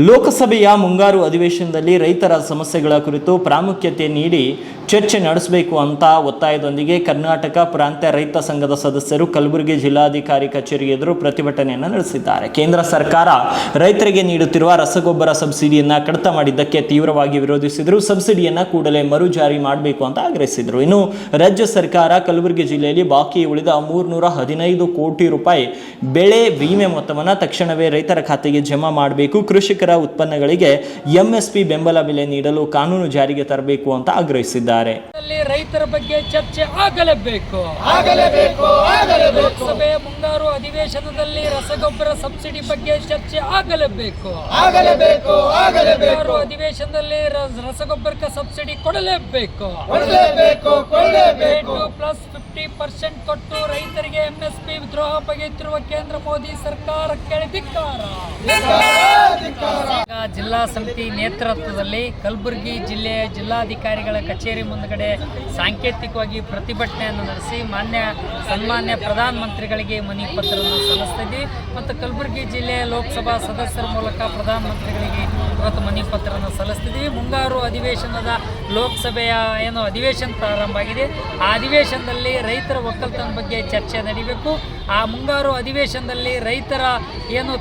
ಲೋಕಸಭೆಯ ಮುಂಗಾರು ಅಧಿವೇಶನದಲ್ಲಿ ರೈತರ ಸಮಸ್ಯೆಗಳ ಕುರಿತು ಪ್ರಾಮುಖ್ಯತೆ ನೀಡಿ ಚರ್ಚೆ ನಡೆಸಬೇಕು ಅಂತ ಒತ್ತಾಯದೊಂದಿಗೆ ಕರ್ನಾಟಕ ಪ್ರಾಂತ್ಯ ರೈತ ಸಂಘದ ಸದಸ್ಯರು ಕಲಬುರಗಿ ಜಿಲ್ಲಾಧಿಕಾರಿ ಕಚೇರಿ ಎದುರು ಪ್ರತಿಭಟನೆಯನ್ನು ನಡೆಸಿದ್ದಾರೆ. ಕೇಂದ್ರ ಸರ್ಕಾರ ರೈತರಿಗೆ ನೀಡುತ್ತಿರುವ ರಸಗೊಬ್ಬರ ಸಬ್ಸಿಡಿಯನ್ನು ಕಡಿತ ಮಾಡಿದ್ದಕ್ಕೆ ತೀವ್ರವಾಗಿ ವಿರೋಧಿಸಿದರು. ಸಬ್ಸಿಡಿಯನ್ನು ಕೂಡಲೇ ಮರು ಜಾರಿ ಮಾಡಬೇಕು ಅಂತ ಆಗ್ರಹಿಸಿದರು. ಇನ್ನು ರಾಜ್ಯ ಸರ್ಕಾರ ಕಲಬುರಗಿ ಜಿಲ್ಲೆಯಲ್ಲಿ ಬಾಕಿ ಉಳಿದ 315 ಕೋಟಿ ರೂಪಾಯಿ ಬೆಳೆ ವಿಮೆ ಮೊತ್ತವನ್ನು ತಕ್ಷಣವೇ ರೈತರ ಖಾತೆಗೆ ಜಮಾ ಮಾಡಬೇಕು. ಕೃಷಿಕರ ಉತ್ಪನ್ನಗಳಿಗೆ ಎಂಎಸ್ಪಿ ಬೆಂಬಲ ಬೆಲೆ ನೀಡಲು ಕಾನೂನು ಜಾರಿಗೆ ತರಬೇಕು ಅಂತ ಆಗ್ರಹಿಸಿದ್ದಾರೆ. ರೈತರ ಬಗ್ಗೆ ಚರ್ಚೆ ಆಗಲೇಬೇಕು. ಲೋಕಸಭೆಯ ಮುಂಗಾರು ಅಧಿವೇಶನದಲ್ಲಿ ರಸಗೊಬ್ಬರ ಸಬ್ಸಿಡಿ ಬಗ್ಗೆ ಚರ್ಚೆ ಆಗಲೇಬೇಕು. ಮುಂಗಾರು ಅಧಿವೇಶನದಲ್ಲಿ ರಸಗೊಬ್ಬರಕ್ಕೆ ಸಬ್ಸಿಡಿ ಕೊಡಲೇಬೇಕು. 50% ಕೊಟ್ಟು ರೈತರಿಗೆ ಎಂಎಸ್ಪಿ ದ್ರೋಹ ಬಗೆಯುತ್ತಿರುವ ಕೇಂದ್ರ ಮೋದಿ ಸರ್ಕಾರಕ್ಕೆ ಧಿಕ್ಕಾರ. ಜಿಲ್ಲಾ ಸಮಿತಿ ನೇತೃತ್ವದಲ್ಲಿ ಕಲಬುರಗಿ ಜಿಲ್ಲೆಯ ಜಿಲ್ಲಾಧಿಕಾರಿಗಳ ಕಚೇರಿ ಮುಂದುಗಡೆ ಸಾಂಕೇತಿಕವಾಗಿ ಪ್ರತಿಭಟನೆಯನ್ನು ನಡೆಸಿ ಸನ್ಮಾನ್ಯ ಪ್ರಧಾನಮಂತ್ರಿಗಳಿಗೆ ಮನವಿ ಪತ್ರವನ್ನು ಸಲ್ಲಿಸ್ತಿದ್ವಿ ಮತ್ತು ಕಲಬುರಗಿ ಜಿಲ್ಲೆಯ ಲೋಕಸಭಾ ಸದಸ್ಯರ ಮೂಲಕ ಪ್ರಧಾನಮಂತ್ರಿಗಳಿಗೆ ಇವತ್ತು ಮನವಿ ಪತ್ರವನ್ನು ಸಲ್ಲಿಸ್ತಿದ್ವಿ. ಮುಂಗಾರು ಅಧಿವೇಶನದ ಲೋಕಸಭೆಯ ಅಧಿವೇಶನ ಪ್ರಾರಂಭ ಆಗಿದೆ. ಆ ಅಧಿವೇಶನದಲ್ಲಿ ರೈತರ ಒಕ್ಕಲ್ತನ ಬಗ್ಗೆ ಚರ್ಚೆ ನಡೀಬೇಕು. ಆ ಮುಂಗಾರು ಅಧಿವೇಶನದಲ್ಲಿ ರೈತರ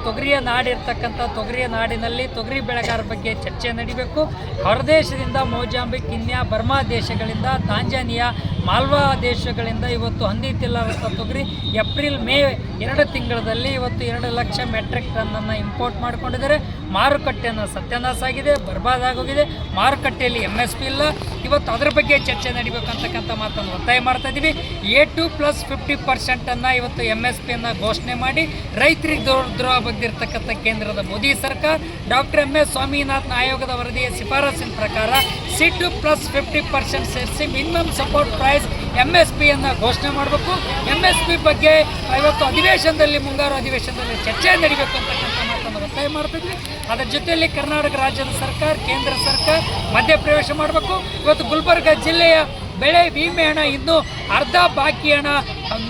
ತೊಗರಿಯ ನಾಡಿರ್ತಕ್ಕಂಥ ತೊಗರಿಯ ನಾಡಿನಲ್ಲಿ ತೊಗರಿ ಬೆಳೆಗಾರರ ಬಗ್ಗೆ ಚರ್ಚೆ ನಡೀಬೇಕು. ಹೊರದೇಶದಿಂದ ಮೊಜಾಂಬಿಕ್, ಕೀನ್ಯಾ, ಬರ್ಮಾ ದೇಶಗಳಿಂದ, ತಾಂಜಾನಿಯಾ, ಮಾಲ್ವಾ ದೇಶಗಳಿಂದ ಇವತ್ತು ಹಂದಿತಿಲ್ಲದಂಥ ತೊಗರಿ ಏಪ್ರಿಲ್ ಮೇ 2 ತಿಂಗಳಲ್ಲಿ ಇವತ್ತು 2 ಲಕ್ಷ ಮೆಟ್ರಿಕ್ ಟನ್ನನ್ನು ಇಂಪೋರ್ಟ್ ಮಾಡಿಕೊಂಡಿದ್ದಾರೆ. ಮಾರುಕಟ್ಟೆಯನ್ನು ಸತ್ಯಾನಾಶ ಆಗಿದೆ, ಬರ್ಬಾದಾಗೋಗಿದೆ. ಮಾರುಕಟ್ಟೆಯಲ್ಲಿ ಎಂಎಸ್ಪಿ ಇಲ್ಲ. ಇವತ್ತು ಅದರ ಬಗ್ಗೆ ಚರ್ಚೆ ನಡೀಬೇಕಂತಕ್ಕಂಥ ಮಾತನ್ನು ಒತ್ತಾಯ ಮಾಡ್ತಾ ಇದ್ದೀವಿ. A2+50% ಇವತ್ತು ಎಂಎಸ್ಪಿಯನ್ನು ಘೋಷಣೆ ಮಾಡಿ ರೈತರಿಗೆ ದ್ರೋಹ ಬಗ್ಗಿರ್ತಕ್ಕಂಥ ಕೇಂದ್ರದ ಮೋದಿ ಸರ್ಕಾರ ಡಾಕ್ಟರ್ MS ಸ್ವಾಮಿನಾಥನ್ ಆಯೋಗದ ವರದಿಯ ಶಿಫಾರಸಿನ ಪ್ರಕಾರ C2+50% ಸೇರಿಸಿ ಮಿನಿಮಮ್ ಸಪೋರ್ಟ್ ಪ್ರೈಸ್ ಎಂಎಸ್ಪಿಯನ್ನು ಘೋಷಣೆ ಮಾಡಬೇಕು. ಎಂಎಸ್ಪಿ ಬಗ್ಗೆ ಇವತ್ತು ಅಧಿವೇಶನದಲ್ಲಿ ಮುಂಗಾರು ಅಧಿವೇಶನದಲ್ಲಿ ಚರ್ಚೆ ನಡೀಬೇಕು ಅಂತಕ್ಕಂಥ ಮಾತನ್ನು ಒತ್ತಾಯ ಮಾಡ್ತಿದ್ವಿ. ಅದರ ಜೊತೆಯಲ್ಲಿ ಕರ್ನಾಟಕ ರಾಜ್ಯದ ಸರ್ಕಾರ, ಕೇಂದ್ರ ಸರ್ಕಾರ ಮಧ್ಯಪ್ರವೇಶ ಮಾಡಬೇಕು. ಇವತ್ತು ಗುಲ್ಬರ್ಗ ಜಿಲ್ಲೆಯ ಬೆಳೆ ವಿಮೆ ಹಣ ಇನ್ನೂ ಅರ್ಧ ಬಾಕಿ ಹಣ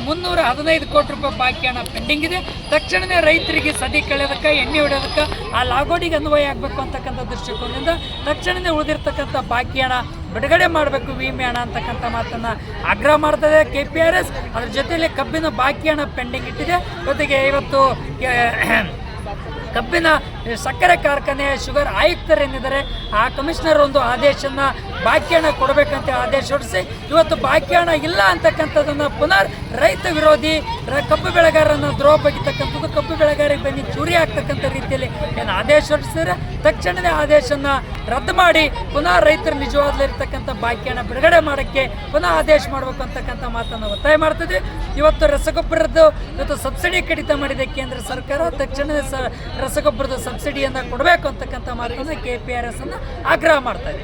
315 ಕೋಟಿ ರೂಪಾಯಿ ಬಾಕಿ ಹಣ ಪೆಂಡಿಂಗ್ ಇದೆ. ತಕ್ಷಣವೇ ರೈತರಿಗೆ ಸದಿ ಕಳೆಯೋದಕ್ಕೆ, ಎಣ್ಣೆ ಹೊಡೆಯೋದಕ್ಕೆ ಆ ಲಾಗೋಡಿಗೆ ಅನ್ವಯ ಆಗಬೇಕು ಅಂತಕ್ಕಂಥ ದೃಷ್ಟಿಕೋನದಿಂದ ತಕ್ಷಣವೇ ಉಳಿದಿರ್ತಕ್ಕಂಥ ಬಾಕಿ ಹಣ ಬಿಡುಗಡೆ ಮಾಡಬೇಕು, ವಿಮೆ ಹಣ ಅಂತಕ್ಕಂಥ ಮಾತನ್ನು ಆಗ್ರಹ ಮಾಡ್ತದೆ KPRS. ಅದ್ರ ಜೊತೆಯಲ್ಲಿ ಕಬ್ಬಿನ ಬಾಕಿ ಹಣ ಪೆಂಡಿಂಗ್ ಇಟ್ಟಿದೆ. ಜೊತೆಗೆ ಇವತ್ತು ಕಬ್ಬಿನ ಸಕ್ಕರೆ ಕಾರ್ಖಾನೆ ಶುಗರ್ ಆಯುಕ್ತರೇನಿದ್ದಾರೆ ಆ ಕಮಿಷನರ್ ಒಂದು ಆದೇಶನ ಬಾಕಿ ಹಣ ಕೊಡಬೇಕಂತ ಆದೇಶ ಹೊರಡಿಸಿ ಇವತ್ತು ಬಾಕಿ ಹಣ ಇಲ್ಲ ಅಂತಕ್ಕಂಥದ್ದನ್ನು ಪುನರ್ ರೈತ ವಿರೋಧಿ ಕಬ್ಬು ಬೆಳೆಗಾರರನ್ನು ದ್ರೋಹ ಬಗೆತಕ್ಕಂಥದ್ದು, ಕಬ್ಬು ಬೆಳೆಗಾರರಿಗೆ ಬನ್ನಿ ಚೂರಿ ಆಗ್ತಕ್ಕಂಥ ರೀತಿಯಲ್ಲಿ ಆದೇಶ ಹೊರಡಿಸಿದರೆ ತಕ್ಷಣವೇ ಆದೇಶನ ರದ್ದು ಮಾಡಿ ಪುನಃ ರೈತರು ನಿಜವಾಗ್ಲಿರ್ತಕ್ಕಂಥ ಬಾಕಿ ಹಣ ಬಿಡುಗಡೆ ಮಾಡೋಕ್ಕೆ ಪುನಃ ಆದೇಶ ಮಾಡಬೇಕು ಅಂತಕ್ಕಂಥ ಮಾತನ್ನು ಒತ್ತಾಯ ಮಾಡ್ತಿದ್ವಿ. ಇವತ್ತು ರಸಗೊಬ್ಬರದ್ದು ಸಬ್ಸಿಡಿ ಕಡಿತ ಮಾಡಿದೆ ಕೇಂದ್ರ ಸರ್ಕಾರ. ತಕ್ಷಣವೇ ರಸಗೊಬ್ಬರದ ಸಬ್ಸಿಡಿಯನ್ನು ಕೊಡಬೇಕು ಅಂತಕ್ಕಂಥ ಮಾತನ್ನು KPRS ಅನ್ನು ಆಗ್ರಹ ಮಾಡ್ತಾ ಇದೆ.